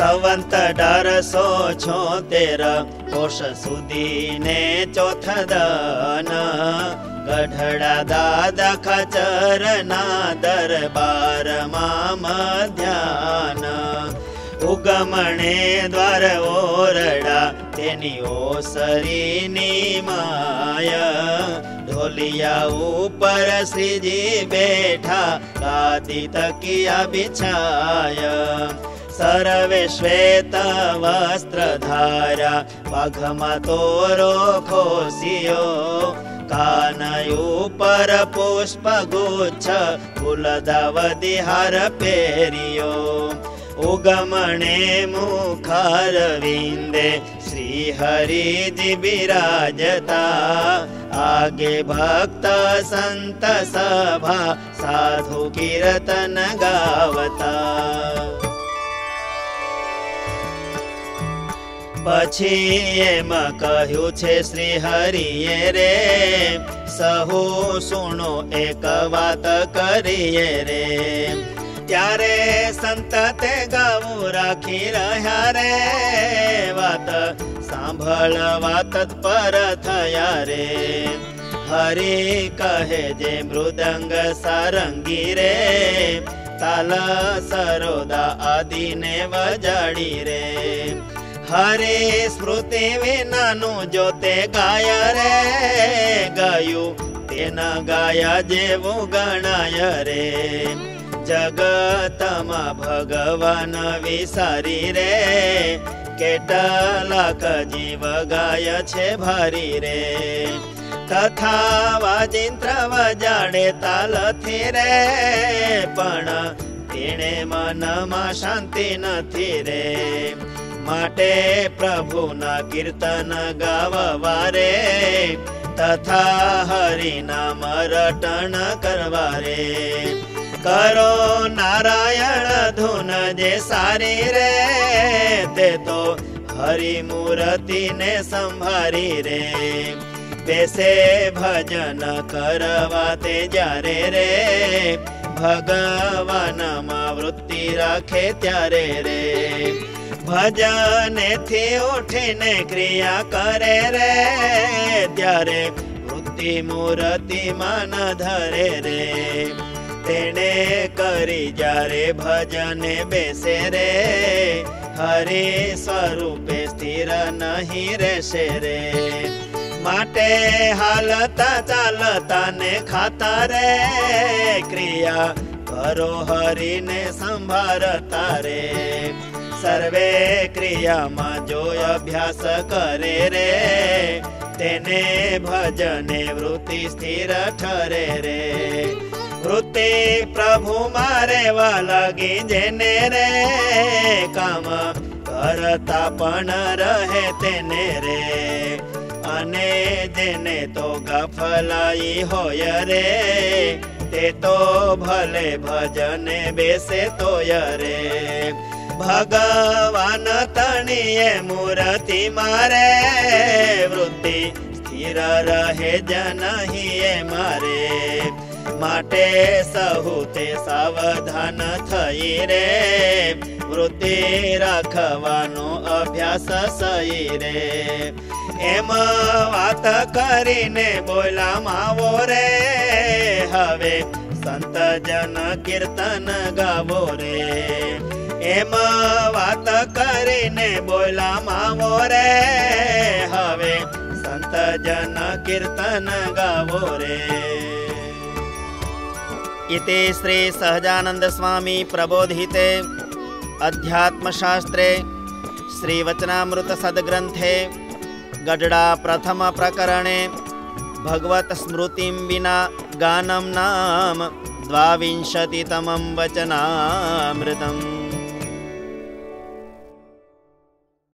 સંવંત 1876 કોષ સુધી ને ચોથ દન ગઢડા દાદા ખચરના દરબારમાં મધ્યાન ઉગમણે દ્વાર ઓરડા તેની ઓસરીની માય ઢોલિયા ઉપર શ્રીજી બેઠા ગાદી તકિયા બિછાય સર્વે શ્વેત વસ્ત્ર ધાર્યા પગમાં તોરો ખોસિયો કાનયું પર પુષ્પ ગુચ્છ ફૂલદાવદી હાર પહેર્યો ઉગમણે મુખાર વિંદે શ્રી હરિજી બિરાજતા આગે ભક્ત સંત સભા સાધુ કીર્તન ગાવતા પછી એમ કહ્યું છે શ્રી હરિએ રે સહુ સુણો એક વાત કરીએ રે ત્યારે સંત તે ગાવું રાખી રહ્યા રે વાત સાંભળવા તત્પર થયા રે હરિ કહે જે મૃદંગ સારંગી રે તાલ સરોદા આદિને વજાડી રે હરે સ્મૃતિ વિનાનું જો તે ગાય રે ગાયું તેના ગાયા જેવું ગણાય રે જગતમાં ભગવાન વિસારી રે કેટલાક જીવ ગાય છે ભારી રે તથા વાજિંત્ર વજાડે તાલથી રે પણ તેણે મનમાં શાંતિ નથી રે માટે પ્રભુના કીર્તન ગાવવા રે તથા હરિનામ રટણ કરવા રે કરો નારાયણ ધૂન જે સારી રે તે તો હરિમૂર્તિ ને સંભારી રે બેસે ભજન કરવા તે જ્યારે રે ભગવાનમાં વૃત્તિ રાખે ત્યારે રે ભજનેથી ઉઠીને ક્રિયા કરે રે ત્યારે વૃત્તિ મૂર્તિ માન ધરે રે તેણે કરી જ્યારે ભજને બેસે રે હરિ સ્વરૂપે સ્થિર નહીં રહેશે રે માટે હાલતા ચાલતા ને ખાતા રે ક્રિયા કરો હરિને સંભાળતા રે સર્વે ક્રિયામાં જો અભ્યાસ કરે રે તેને ભજને વૃત્તિ સ્થિર ઠરે રે વૃત્તિ પ્રભુ મારે લાગી જેને રે કામ કરતા પણ રહે તેને રે અને જેને તો ગફલાઈ હોય રે તે તો ભલે ભજને બેસે તોય રે ભગવાન તણીએ મૂર્તિ મારે વૃત્તિ સ્થિર રહે જનહીએ મારે માટે સહુ તે સાવધાન થઈ રે વૃત્તિ રાખવાનો અભ્યાસ સહી રે એમ વાત કરીને બોલા માવો રે હવે સંત જન કીર્તન ગાવો રે એમ વાત કરીને બોલા માવો રે હવે સંત જન કીર્તન ગાવો રે इति श्री सहजानंद स्वामी प्रबोधिते अध्यात्मशास्त्रे श्री वचनामृत सद्ग्रंथे गढ़डा प्रथम प्रकरणे भगवत स्मृतिं विना गानं नाम 22तमं वचनामृतम्।